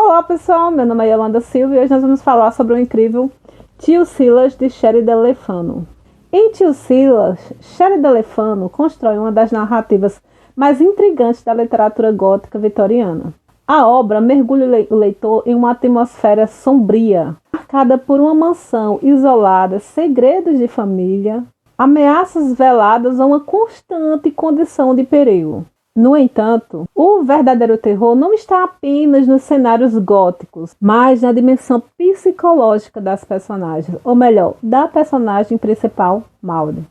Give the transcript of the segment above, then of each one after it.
Olá pessoal, meu nome é Yolanda Silva e hoje nós vamos falar sobre o incrível Tio Silas de Sheridan Le Fanu. Em Tio Silas, Sheridan Le Fanu constrói uma das narrativas mais intrigantes da literatura gótica vitoriana. A obra mergulha o leitor em uma atmosfera sombria, marcada por uma mansão isolada, segredos de família, ameaças veladas ou uma constante condição de perigo. No entanto, o verdadeiro terror não está apenas nos cenários góticos, mas na dimensão psicológica das personagens, ou melhor, da personagem principal, Maud.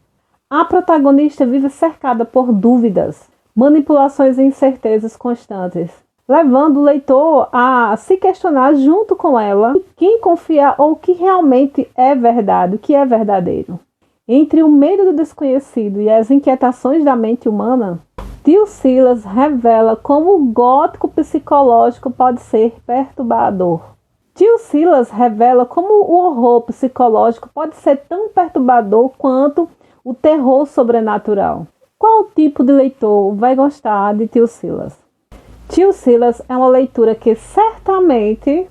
A protagonista vive cercada por dúvidas, manipulações e incertezas constantes, levando o leitor a se questionar junto com ela quem confia ou o que realmente é verdade, o que é verdadeiro. Entre o medo do desconhecido e as inquietações da mente humana, Tio Silas revela como o gótico psicológico pode ser perturbador. Tio Silas revela como o horror psicológico pode ser tão perturbador quanto o terror sobrenatural. Qual tipo de leitor vai gostar de Tio Silas? Tio Silas é uma leitura que certamente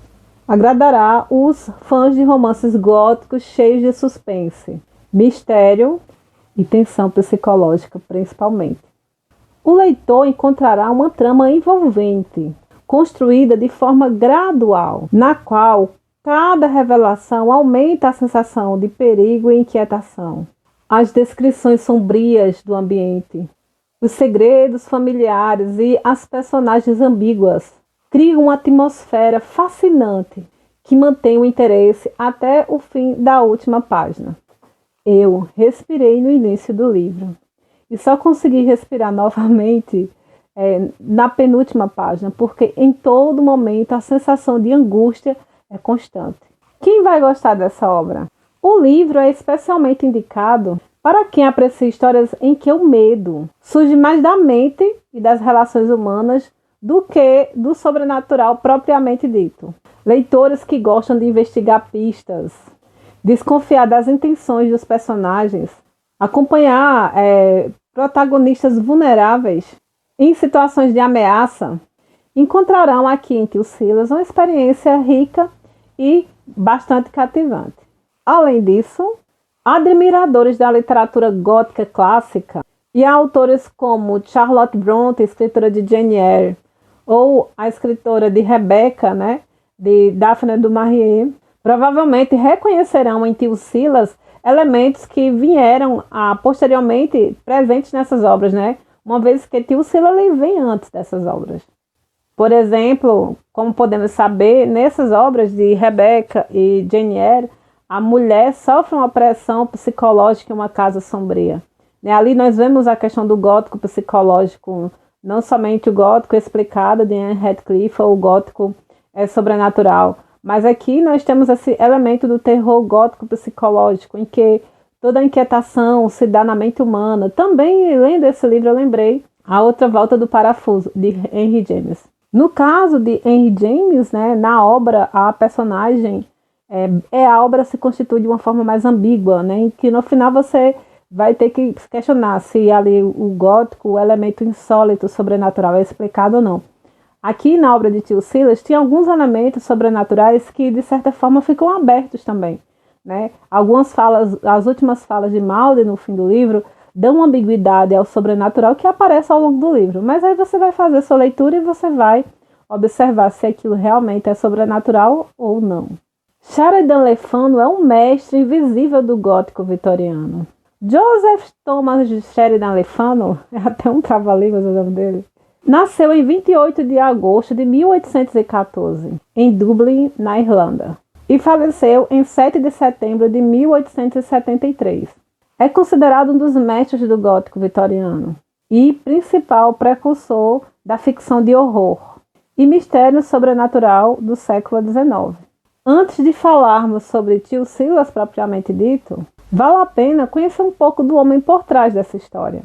agradará os fãs de romances góticos cheios de suspense, mistério e tensão psicológica, principalmente. O leitor encontrará uma trama envolvente, construída de forma gradual, na qual cada revelação aumenta a sensação de perigo e inquietação. As descrições sombrias do ambiente, os segredos familiares e as personagens ambíguas criam uma atmosfera fascinante que mantém o interesse até o fim da última página. Eu respirei no início do livro e só consegui respirar novamente na penúltima página, porque em todo momento a sensação de angústia é constante. Quem vai gostar dessa obra? O livro é especialmente indicado para quem aprecia histórias em que o medo surge mais da mente e das relações humanas do que do sobrenatural propriamente dito. Leitores que gostam de investigar pistas, desconfiar das intenções dos personagens, acompanhar protagonistas vulneráveis em situações de ameaça, encontrarão aqui em Tio Silas uma experiência rica e bastante cativante. Além disso, admiradores da literatura gótica clássica e autores como Charlotte Brontë, escritora de Jane Eyre, ou a escritora de Rebecca, de Daphne du Maurier, provavelmente reconhecerão em Tio Silas elementos que vieram posteriormente presentes nessas obras, uma vez que Tio Silas vem antes dessas obras. Por exemplo, como podemos saber, nessas obras de Rebecca e Jane Eyre, a mulher sofre uma pressão psicológica em uma casa sombria. Ali nós vemos a questão do gótico psicológico, não somente o gótico explicado de Anne Radcliffe ou o gótico sobrenatural, mas aqui nós temos esse elemento do terror gótico psicológico, em que toda a inquietação se dá na mente humana. Também, lendo esse livro, eu lembrei A Outra Volta do Parafuso, de Henry James. No caso de Henry James, na obra, a personagem, a obra se constitui de uma forma mais ambígua, em que no final você vai ter que se questionar se ali o gótico, o elemento insólito, sobrenatural, é explicado ou não. Aqui na obra de Tio Silas, tinha alguns elementos sobrenaturais que, de certa forma, ficam abertos também. Algumas falas, as últimas falas de Maud no fim do livro, dão uma ambiguidade ao sobrenatural que aparece ao longo do livro. Mas aí você vai fazer sua leitura e você vai observar se aquilo realmente é sobrenatural ou não. Sheridan Le Fanu é um mestre invisível do gótico vitoriano. Joseph Thomas Sheridan Le Fanu, é até um trava-línguas o nome dele, nasceu em 28 de agosto de 1814, em Dublin, na Irlanda, e faleceu em 7 de setembro de 1873. É considerado um dos mestres do gótico vitoriano e principal precursor da ficção de horror e mistério sobrenatural do século XIX. Antes de falarmos sobre Tio Silas propriamente dito, vale a pena conhecer um pouco do homem por trás dessa história.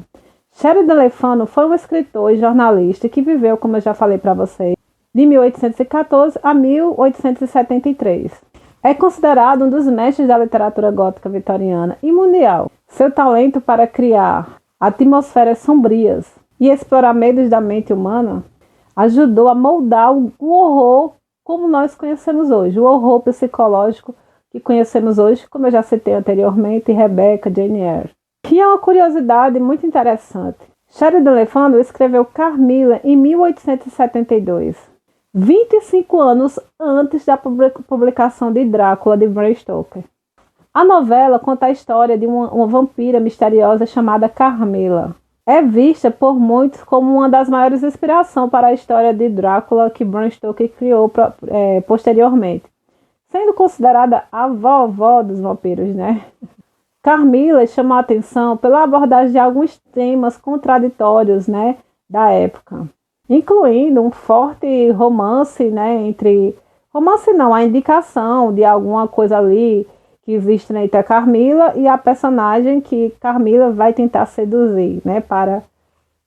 Sheridan Le Fanu foi um escritor e jornalista que viveu, como eu já falei para vocês, de 1814 a 1873. É considerado um dos mestres da literatura gótica vitoriana e mundial. Seu talento para criar atmosferas sombrias e explorar medos da mente humana ajudou a moldar o horror como nós conhecemos hoje, o horror psicológico que conhecemos hoje, como eu já citei anteriormente, Rebecca, Jane Eyre. E é uma curiosidade muito interessante. Sheridan Le Fanu escreveu Carmilla em 1872, 25 anos antes da publicação de Drácula, de Bram Stoker. A novela conta a história de uma vampira misteriosa chamada Carmilla. É vista por muitos como uma das maiores inspirações para a história de Drácula que Bram Stoker criou posteriormente, sendo considerada a vovó dos vampiros, né? Carmilla chamou a atenção pela abordagem de alguns temas contraditórios, né, da época, incluindo um forte romance, né, a indicação de alguma coisa ali que existe entre a Carmilla e a personagem que Carmilla vai tentar seduzir, né, para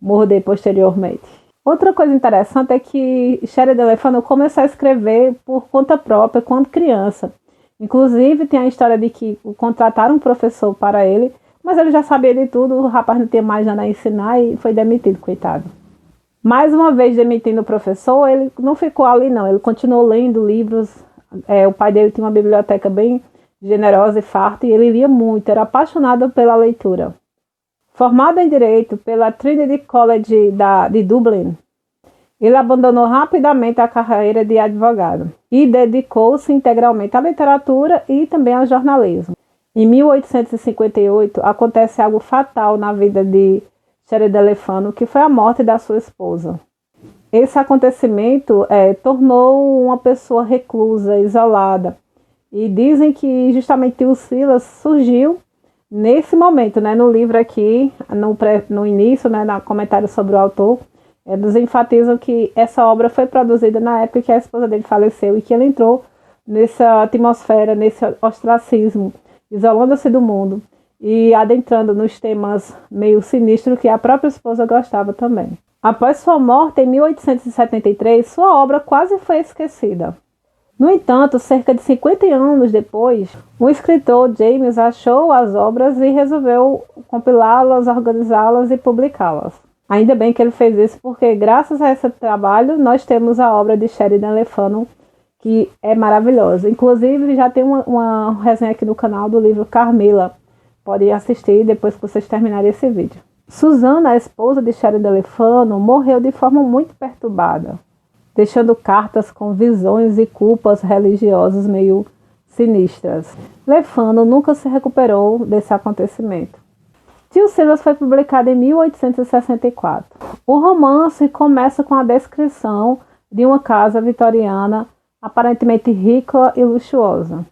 morder posteriormente. Outra coisa interessante é que Sheridan Le Fanu começou a escrever por conta própria quando criança. Inclusive, tem a história de que contrataram um professor para ele, mas ele já sabia de tudo, o rapaz não tinha mais nada a ensinar e foi demitido, coitado. Mais uma vez demitindo o professor, ele não ficou ali não, ele continuou lendo livros. O pai dele tinha uma biblioteca bem generosa e farta, e ele lia muito, era apaixonado pela leitura. Formado em Direito pela Trinity College de Dublin, ele abandonou rapidamente a carreira de advogado e dedicou-se integralmente à literatura e também ao jornalismo. Em 1858, acontece algo fatal na vida de Sheridan Le Fanu, que foi a morte da sua esposa. Esse acontecimento tornou uma pessoa reclusa, isolada. E dizem que justamente o Silas surgiu nesse momento, né? No livro aqui, no início, né, no comentário sobre o autor, eles enfatizam que essa obra foi produzida na época que a esposa dele faleceu e que ele entrou nessa atmosfera, nesse ostracismo, isolando-se do mundo e adentrando nos temas meio sinistros que a própria esposa gostava também. Após sua morte, em 1873, sua obra quase foi esquecida. No entanto, cerca de 50 anos depois, o escritor James achou as obras e resolveu compilá-las, organizá-las e publicá-las. Ainda bem que ele fez isso, porque graças a esse trabalho nós temos a obra de Sheridan Le Fanu, que é maravilhosa. Inclusive, já tem uma resenha aqui no canal do livro Carmilla. Podem assistir depois que vocês terminarem esse vídeo. Susana, a esposa de Sheridan Le Fanu, morreu de forma muito perturbada, deixando cartas com visões e culpas religiosas meio sinistras. Le Fanu nunca se recuperou desse acontecimento. Tio Silas foi publicado em 1864. O romance começa com a descrição de uma casa vitoriana aparentemente rica e luxuosa.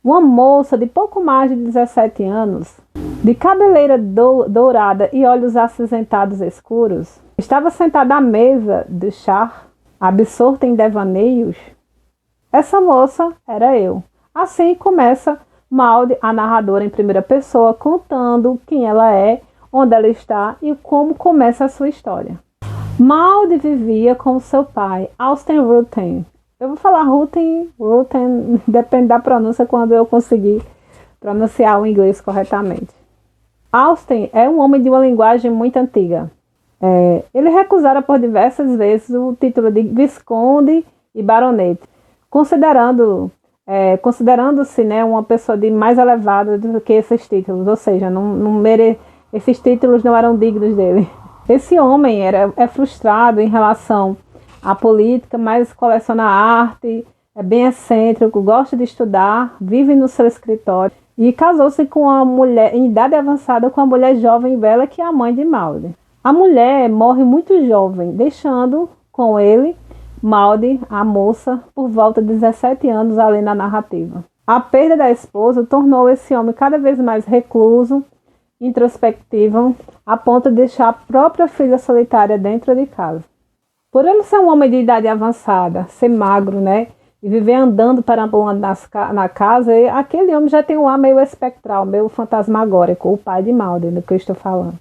Uma moça de pouco mais de 17 anos, de cabeleira dourada e olhos acinzentados escuros, estava sentada à mesa de chá, absorta em devaneios. Essa moça era eu. Assim começa Maud, a narradora em primeira pessoa, contando quem ela é, onde ela está e como começa a sua história. Maud vivia com seu pai, Austin Rutten. Eu vou falar Rutten, depende da pronúncia quando eu conseguir pronunciar o inglês corretamente. Austin é um homem de uma linguagem muito antiga. Ele recusara por diversas vezes o título de Visconde e Baronete, considerando-se, né, uma pessoa de mais elevada do que esses títulos, ou seja, esses títulos não eram dignos dele. Esse homem é frustrado em relação à política, mas coleciona arte, é bem excêntrico, gosta de estudar, vive no seu escritório e casou-se com uma mulher em idade avançada com uma mulher jovem e bela que é a mãe de Maud. A mulher morre muito jovem, deixando com ele Maud, a moça, por volta de 17 anos ali na narrativa. A perda da esposa tornou esse homem cada vez mais recluso, introspectivo, a ponto de deixar a própria filha solitária dentro de casa. Por ele ser um homem de idade avançada, ser magro, né, e viver andando, perambulando na casa, aquele homem já tem um ar meio espectral, meio fantasmagórico, o pai de Maud, do que eu estou falando.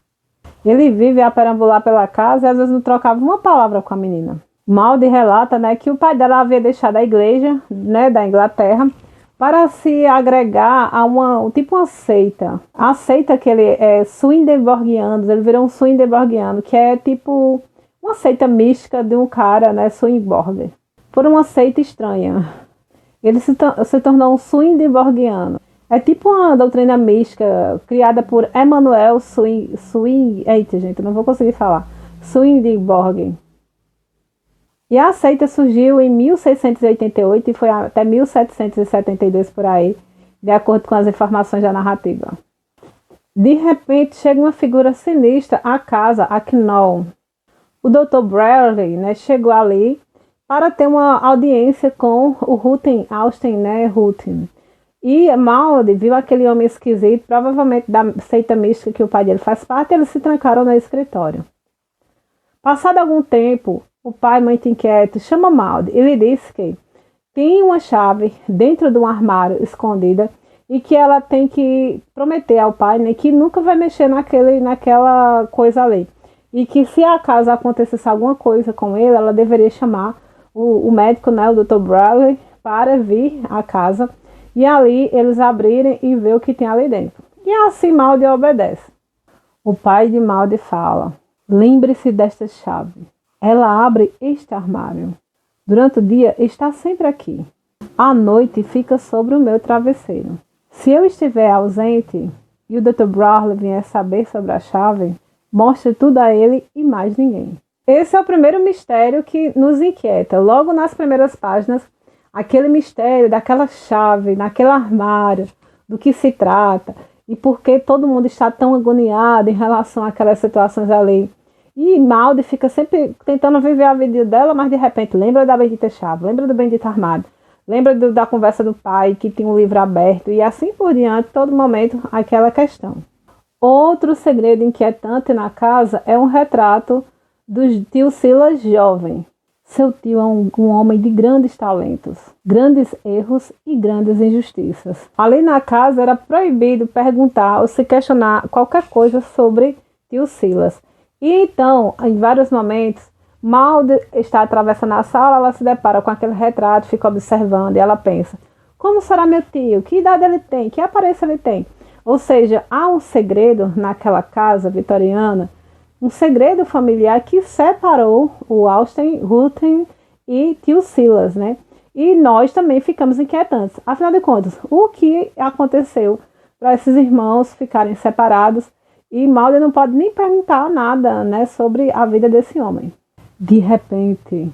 Ele vive a perambular pela casa e às vezes não trocava uma palavra com a menina. Maud relata, né, que o pai dela havia deixado a igreja, né, da Inglaterra para se agregar a uma seita. A seita que ele é Swedenborgianos, ele virou um Swedenborgiano, que é tipo uma seita mística de um cara, né, Swedenborg. por uma seita estranha. Ele se tornou um Swedenborgiano. É tipo uma doutrina mística criada por Emanuel Eita, gente, eu não vou conseguir falar. Swedenborg. E a seita surgiu em 1688 e foi até 1772 por aí, de acordo com as informações da narrativa. De repente, chega uma figura sinistra à casa, a Knoll. O Dr. Bradley, né, chegou ali para ter uma audiência com o Rutten, Austin, né, Rutten. E Maud viu aquele homem esquisito, provavelmente da seita mística que o pai dele faz parte, e eles se trancaram no escritório. Passado algum tempo, o pai, muito inquieto, chama Maud e lhe diz que tem uma chave dentro de um armário escondida e que ela tem que prometer ao pai, né, que nunca vai mexer naquela coisa ali. E que se acaso acontecesse alguma coisa com ele, ela deveria chamar o médico, né, o Dr. Bradley, para vir à casa e ali eles abrirem e ver o que tem ali dentro. E assim Maud obedece. O pai de Maud fala: lembre-se desta chave. Ela abre este armário. Durante o dia está sempre aqui. À noite fica sobre o meu travesseiro. Se eu estiver ausente e o Dr. Bradley vier saber sobre a chave, mostre tudo a ele e mais ninguém. Esse é o primeiro mistério que nos inquieta. Logo nas primeiras páginas, aquele mistério daquela chave, naquele armário, do que se trata e por que todo mundo está tão agoniado em relação àquelas situações ali. E Maud fica sempre tentando viver a vida dela, mas de repente lembra da bendita chave, lembra do bendito armário, lembra da conversa do pai que tem um livro aberto e assim por diante, todo momento aquela questão. Outro segredo inquietante na casa é um retrato do tio Silas jovem. Seu tio é um homem de grandes talentos, grandes erros e grandes injustiças. Ali na casa era proibido perguntar ou se questionar qualquer coisa sobre tio Silas. E então, em vários momentos, Maud está atravessando a sala, ela se depara com aquele retrato, fica observando e ela pensa: como será meu tio? Que idade ele tem? Que aparência ele tem? Ou seja, há um segredo naquela casa vitoriana, um segredo familiar que separou o Austin, Rutten e tio Silas, né? E nós também ficamos inquietantes. Afinal de contas, o que aconteceu para esses irmãos ficarem separados? E Maud não pode nem perguntar nada, né, sobre a vida desse homem. De repente,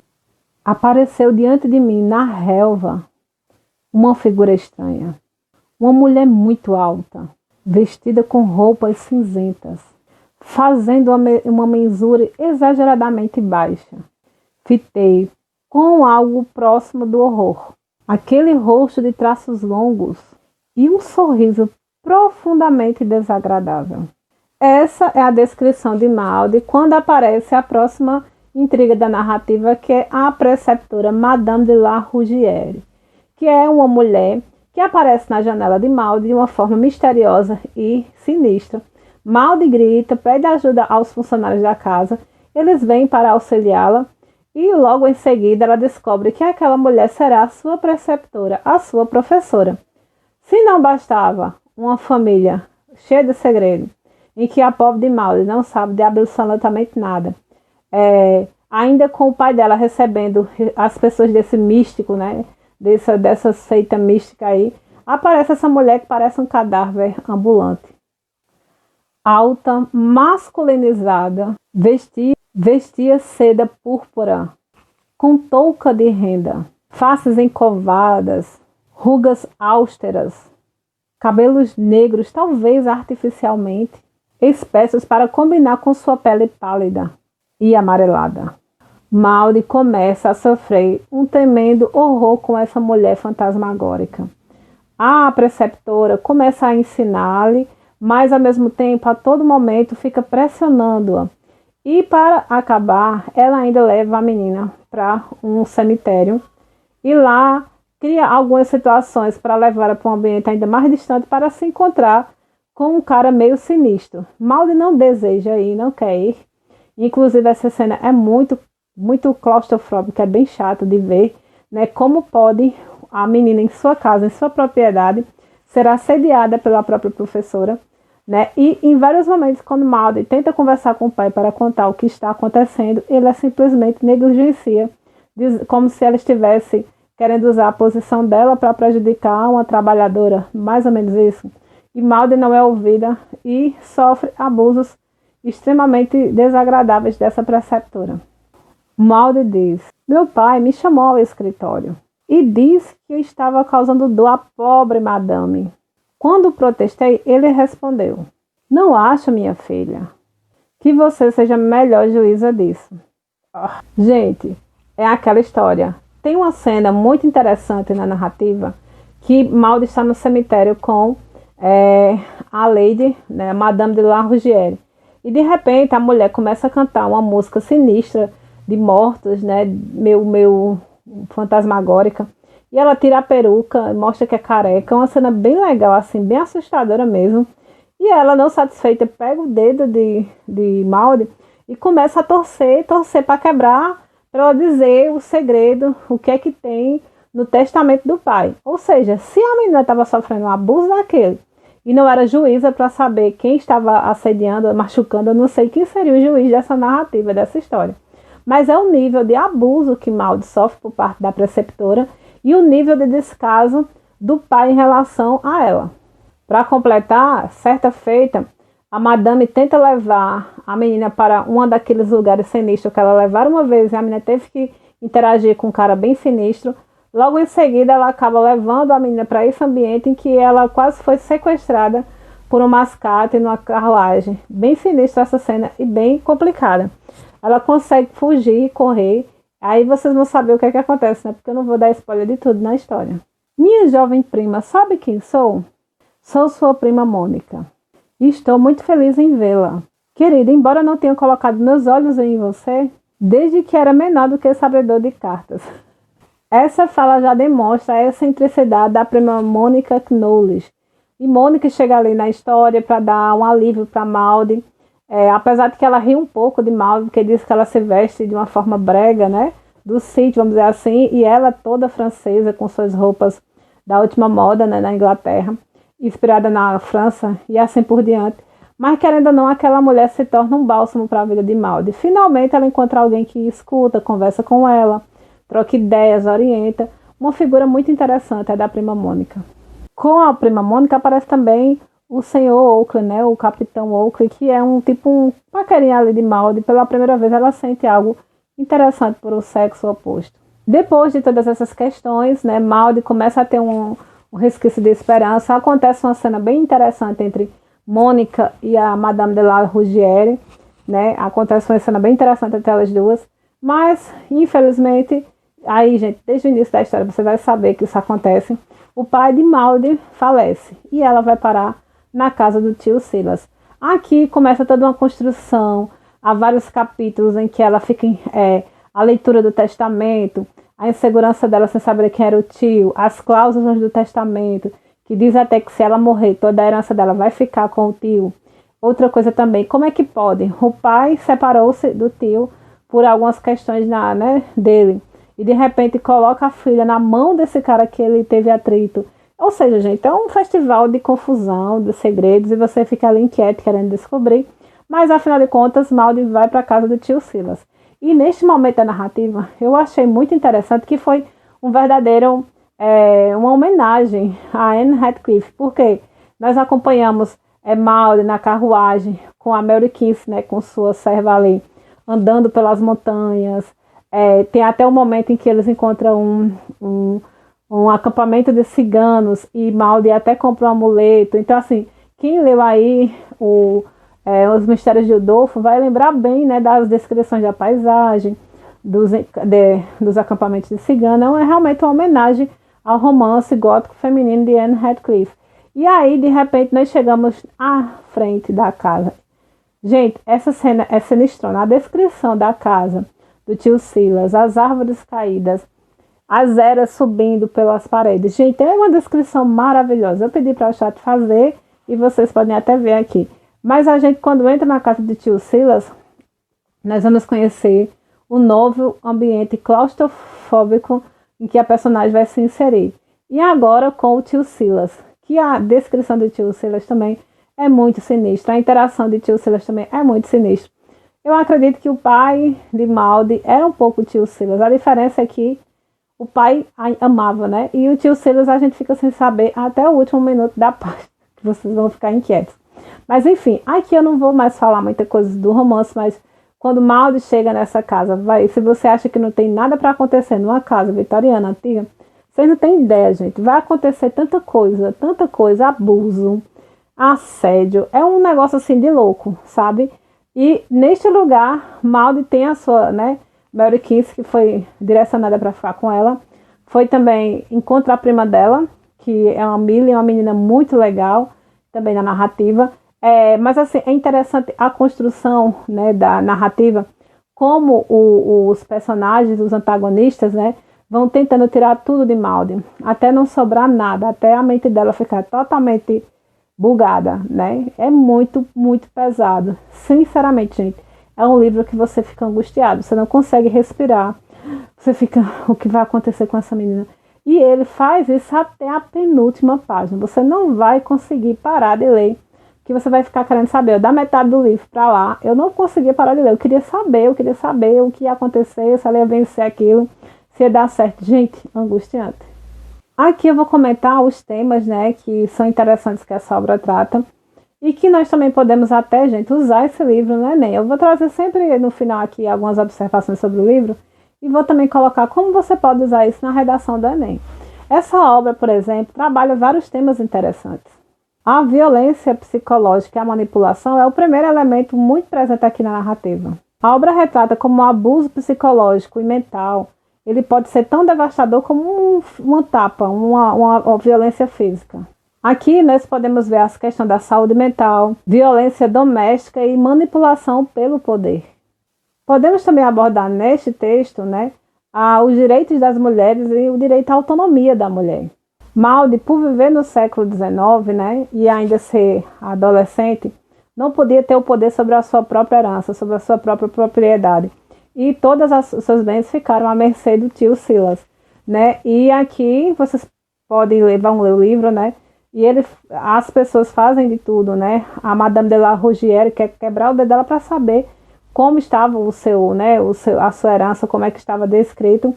apareceu diante de mim, na relva, uma figura estranha. Uma mulher muito alta, vestida com roupas cinzentas, fazendo uma mensura exageradamente baixa. Fitei com algo próximo do horror. Aquele rosto de traços longos e um sorriso profundamente desagradável. Essa é a descrição de Maud quando aparece a próxima intriga da narrativa, que é a preceptora Madame de la Rougière, que é uma mulher que aparece na janela de Maud de uma forma misteriosa e sinistra. Maud grita, pede ajuda aos funcionários da casa, eles vêm para auxiliá-la e logo em seguida ela descobre que aquela mulher será a sua preceptora, a sua professora. Se não bastava uma família cheia de segredo, em que a pobre de Maud não sabe de absolutamente nada, ainda com o pai dela recebendo as pessoas desse místico, né, dessa seita mística aí, aparece essa mulher que parece um cadáver ambulante. Alta, masculinizada, vestia seda púrpura, com touca de renda, faces encovadas, rugas austeras, cabelos negros, talvez artificialmente, espessos para combinar com sua pele pálida e amarelada. Maud começa a sofrer um tremendo horror com essa mulher fantasmagórica. A preceptora começa a ensinar-lhe, mas ao mesmo tempo, a todo momento, fica pressionando-a. E para acabar, ela ainda leva a menina para um cemitério e lá cria algumas situações para levá-la para um ambiente ainda mais distante para se encontrar com um cara meio sinistro. Maud não deseja ir, não quer ir. Inclusive, essa cena é muito claustrofóbica, é bem chato de ver, né? Como pode a menina em sua casa, em sua propriedade, ser assediada pela própria professora, né? E em vários momentos, quando Maud tenta conversar com o pai para contar o que está acontecendo, ele simplesmente negligencia, como se ela estivesse querendo usar a posição dela para prejudicar uma trabalhadora, mais ou menos isso. E Maud não é ouvida e sofre abusos extremamente desagradáveis dessa preceptora. Maud diz: meu pai me chamou ao escritório e disse que eu estava causando dor à pobre madame. Quando protestei, ele respondeu: não acho, minha filha, que você seja a melhor juíza disso. Gente, é aquela história. Tem uma cena muito interessante na narrativa que Maud está no cemitério com a Lady, né, a Madame de la Rougière. E de repente a mulher começa a cantar uma música sinistra de mortos, né, meio fantasmagórica. E ela tira a peruca, mostra que é careca. É uma cena bem legal, assim, bem assustadora mesmo. E ela, não satisfeita, pega o dedo de Maud e começa a torcer para quebrar, para ela dizer o segredo, o que é que tem no testamento do pai. Ou seja, se a menina estava sofrendo um abuso daquele e não era juíza para saber quem estava assediando, machucando, eu não sei quem seria o juiz dessa narrativa, dessa história. Mas é o nível de abuso que Maud sofre por parte da preceptora e o nível de descaso do pai em relação a ela. Para completar, certa feita, a madame tenta levar a menina para um daqueles lugares sinistros que ela levaram uma vez e a menina teve que interagir com um cara bem sinistro. Logo em seguida, ela acaba levando a menina para esse ambiente em que ela quase foi sequestrada por um mascate numa carruagem. Bem sinistra essa cena e bem complicada. Ela consegue fugir e correr. Aí vocês vão saber o que é que acontece, né? Porque eu não vou dar spoiler de tudo na história. Minha jovem prima, sabe quem sou? Sou sua prima Mônica. E estou muito feliz em vê-la. Querida, embora não tenha colocado meus olhos em você, desde que era menor do que sabedor de cartas. Essa fala já demonstra a excentricidade da prima Mônica Knowles. E Mônica chega ali na história para dar um alívio para Maud. Apesar de que ela ri um pouco de Maud, porque diz que ela se veste de uma forma brega, né? Do sítio, vamos dizer assim. E ela toda francesa, com suas roupas da última moda, né, na Inglaterra, inspirada na França e assim por diante. Mas querendo ou não, aquela mulher se torna um bálsamo para a vida de Maud. Finalmente ela encontra alguém que escuta, conversa com ela, troca ideias, orienta. Uma figura muito interessante é da prima Mônica. Com a prima Mônica aparece também o senhor Oakley, né, o capitão Oakley, que é um paquerinha ali de Maud. Pela primeira vez ela sente algo interessante por o sexo oposto. Depois de todas essas questões, né, Maud começa a ter um resquício de esperança. Acontece uma cena bem interessante entre Mônica e a Madame de la Rougière, né? Acontece uma cena bem interessante entre elas duas. Mas, infelizmente, aí, gente, desde o início da história você vai saber que isso acontece. O pai de Maud falece e ela vai parar na casa do tio Silas. Aqui começa toda uma construção. Há vários capítulos em que ela fica a leitura do testamento, a insegurança dela sem saber quem era o tio, as cláusulas do testamento, que diz até que se ela morrer, toda a herança dela vai ficar com o tio. Outra coisa também, como é que pode? O pai separou-se do tio por algumas questões dele. E de repente coloca a filha na mão desse cara que ele teve atrito. Ou seja, gente, é um festival de confusão, de segredos, e você fica ali inquieto, querendo descobrir. Mas, afinal de contas, Maud vai para a casa do tio Silas. E neste momento da narrativa, eu achei muito interessante que foi um verdadeiro, uma homenagem a Anne Radcliffe. Porque nós acompanhamos Maud na carruagem com a Mary Kinsey, né, com sua serva ali, andando pelas montanhas. Tem até um momento em que eles encontram um acampamento de ciganos e Maud até compra um amuleto. Então, assim, quem leu aí Os Mistérios de Udolpho vai lembrar bem, né, das descrições da paisagem, dos acampamentos de ciganos. É realmente uma homenagem ao romance gótico feminino de Anne Radcliffe. E aí, de repente, nós chegamos à frente da casa. Gente, essa cena é sinistrona. A descrição da casa do tio Silas, as árvores caídas, as eras subindo pelas paredes. Gente, é uma descrição maravilhosa. Eu pedi para o chat fazer e vocês podem até ver aqui. Mas a gente, quando entra na casa do tio Silas, nós vamos conhecer o novo ambiente claustrofóbico em que a personagem vai se inserir. E agora com o tio Silas, que a descrição do tio Silas também é muito sinistra. A interação de tio Silas também é muito sinistra. Eu acredito que o pai de Maldi era um pouco o tio Silas. A diferença é que o pai amava, né? E o tio Silas a gente fica sem saber até o último minuto da página, que vocês vão ficar inquietos. Mas enfim, aqui eu não vou mais falar muita coisa do romance, mas quando Maldi chega nessa casa, se você acha que não tem nada para acontecer numa casa vitoriana antiga, vocês não têm ideia, gente. Vai acontecer tanta coisa, abuso, assédio. É um negócio assim de louco, sabe? E neste lugar, Maldi tem a sua, né? Mary Kinsey, que foi direcionada para ficar com ela. Foi também encontrar a prima dela, que é uma Millie, uma menina muito legal, também na narrativa. Mas assim, é interessante a construção, né, da narrativa, como os personagens, os antagonistas, né, vão tentando tirar tudo de Maldi, até não sobrar nada, até a mente dela ficar totalmente bugada, né? É muito, muito pesado. Sinceramente, gente, é um livro que você fica angustiado, você não consegue respirar, você fica, o que vai acontecer com essa menina? E ele faz isso até a penúltima página, você não vai conseguir parar de ler, que você vai ficar querendo saber. Da metade do livro para lá, eu não conseguia parar de ler, eu queria saber o que ia acontecer, se ela ia vencer aquilo, se ia dar certo. Gente, angustiante. Aqui eu vou comentar os temas, né, que são interessantes que essa obra trata e que nós também podemos até, gente, usar esse livro no Enem. Eu vou trazer sempre no final aqui algumas observações sobre o livro e vou também colocar como você pode usar isso na redação do Enem. Essa obra, por exemplo, trabalha vários temas interessantes. A violência psicológica e a manipulação é o primeiro elemento muito presente aqui na narrativa. A obra retrata como o abuso psicológico e mental, ele pode ser tão devastador como uma tapa, uma violência física. Aqui nós podemos ver as questões da saúde mental, violência doméstica e manipulação pelo poder. Podemos também abordar neste texto, né, os direitos das mulheres e o direito à autonomia da mulher. Maldi, por viver no século XIX, né, e ainda ser adolescente, não podia ter o poder sobre a sua própria herança, sobre a sua própria propriedade. E todas os seus bens ficaram à mercê do tio Silas, né? E aqui vocês podem vão ler o livro, né? E as pessoas fazem de tudo, né? A Madame de la Rougière quer quebrar o dedo dela para saber como estava a sua herança, como é que estava descrito,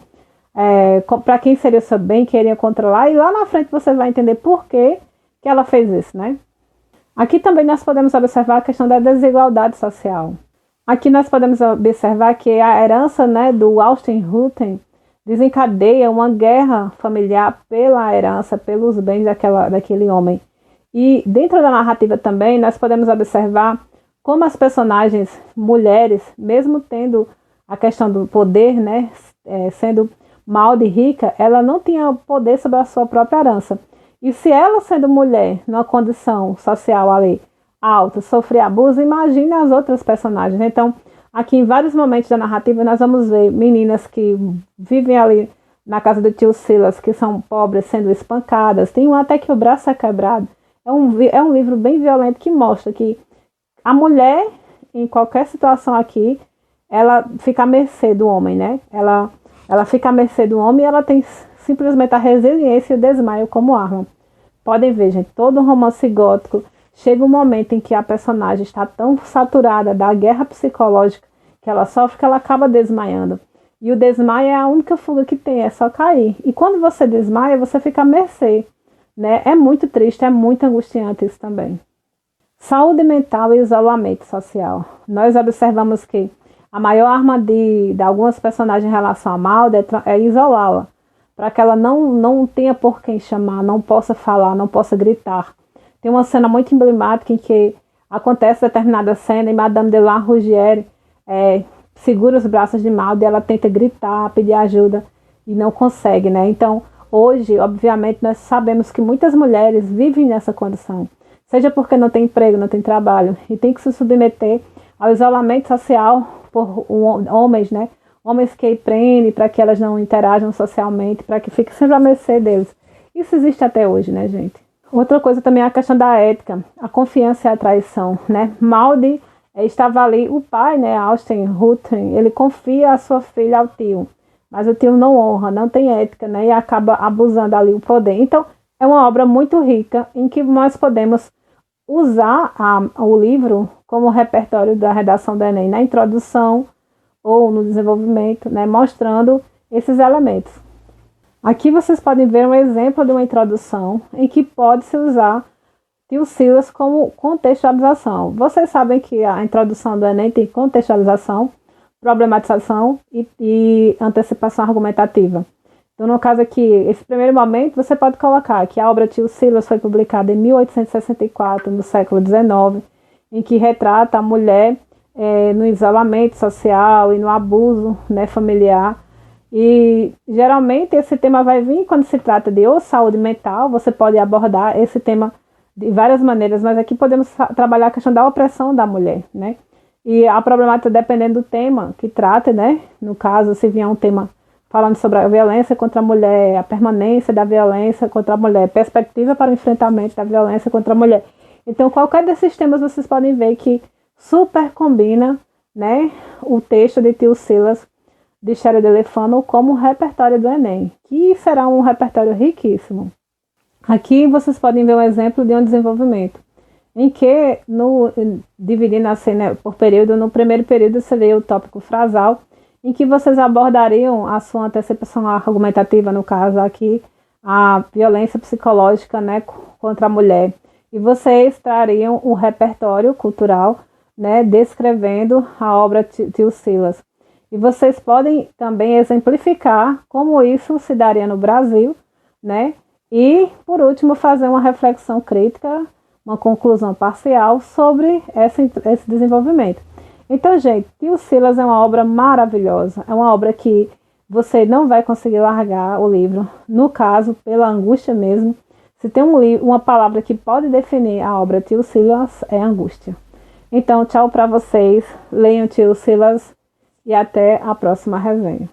para quem seria o seu bem, queria controlar. E lá na frente você vai entender por que ela fez isso, né? Aqui também nós podemos observar a questão da desigualdade social. Aqui nós podemos observar que a herança, né, do Austin Hutton desencadeia uma guerra familiar pela herança, pelos bens daquele homem. E dentro da narrativa também nós podemos observar como as personagens mulheres, mesmo tendo a questão do poder, né, sendo Maldi rica, ela não tinha poder sobre a sua própria herança. E se ela, sendo mulher, numa condição social ali alta, sofrer abuso, imagine as outras personagens. Então, aqui em vários momentos da narrativa, nós vamos ver meninas que vivem ali na casa do tio Silas, que são pobres, sendo espancadas. Tem um até que o braço é quebrado. É um livro bem violento que mostra que a mulher, em qualquer situação aqui, ela fica à mercê do homem, né? Ela fica à mercê do homem e ela tem simplesmente a resiliência e o desmaio como arma. Podem ver, gente, todo um romance gótico chega um momento em que a personagem está tão saturada da guerra psicológica que ela sofre que ela acaba desmaiando. E o desmaio é a única fuga que tem, é só cair. E quando você desmaia, você fica à mercê, né? É muito triste, é muito angustiante isso também. Saúde mental e isolamento social. Nós observamos que a maior arma de algumas personagens em relação a Maldi é isolá-la, para que ela não tenha por quem chamar, não possa falar, não possa gritar. Tem uma cena muito emblemática em que acontece determinada cena e Madame de la Rougière segura os braços de Maldi e ela tenta gritar, pedir ajuda e não consegue, né? Então, hoje, obviamente, nós sabemos que muitas mulheres vivem nessa condição, seja porque não tem emprego, não tem trabalho e tem que se submeter ao isolamento social por homens, né? Homens que prendem para que elas não interajam socialmente, para que fiquem sempre à mercê deles. Isso existe até hoje, né, gente? Outra coisa também é a questão da ética, a confiança e a traição, né? Maldi estava ali, o pai, né, Austin Hutton, ele confia a sua filha ao tio, mas o tio não honra, não tem ética, né, e acaba abusando ali o poder. Então, é uma obra muito rica em que nós podemos usar o livro como repertório da redação do Enem na introdução ou no desenvolvimento, né, mostrando esses elementos. Aqui vocês podem ver um exemplo de uma introdução em que pode-se usar Tio Silas como contextualização. Vocês sabem que a introdução do Enem tem contextualização, problematização e antecipação argumentativa. Então, no caso aqui, esse primeiro momento, você pode colocar que a obra Tio Silas foi publicada em 1864, no século XIX, em que retrata a mulher no isolamento social e no abuso, né, familiar. E geralmente esse tema vai vir quando se trata de saúde mental. Você pode abordar esse tema de várias maneiras, mas aqui podemos trabalhar a questão da opressão da mulher, né? E a problemática, dependendo do tema que trata, né? No caso, se vier um tema falando sobre a violência contra a mulher, a permanência da violência contra a mulher, perspectiva para o enfrentamento da violência contra a mulher. Então, qualquer desses temas vocês podem ver que super combina, né, o texto de Tio Silas de Sheridan Le Fanu como repertório do Enem, que será um repertório riquíssimo. Aqui vocês podem ver um exemplo de um desenvolvimento, em que, dividindo assim, né, por período, no primeiro período seria o tópico frasal, em que vocês abordariam a sua antecipação argumentativa, no caso aqui, a violência psicológica, né, contra a mulher. E vocês trariam um repertório cultural, né, descrevendo a obra Tio Silas. E vocês podem também exemplificar como isso se daria no Brasil, né? E, por último, fazer uma reflexão crítica, uma conclusão parcial sobre esse desenvolvimento. Então, gente, Tio Silas é uma obra maravilhosa, é uma obra que você não vai conseguir largar o livro, no caso, pela angústia mesmo. Se tem uma palavra que pode definir a obra Tio Silas, é angústia. Então, tchau para vocês, leiam Tio Silas e até a próxima resenha.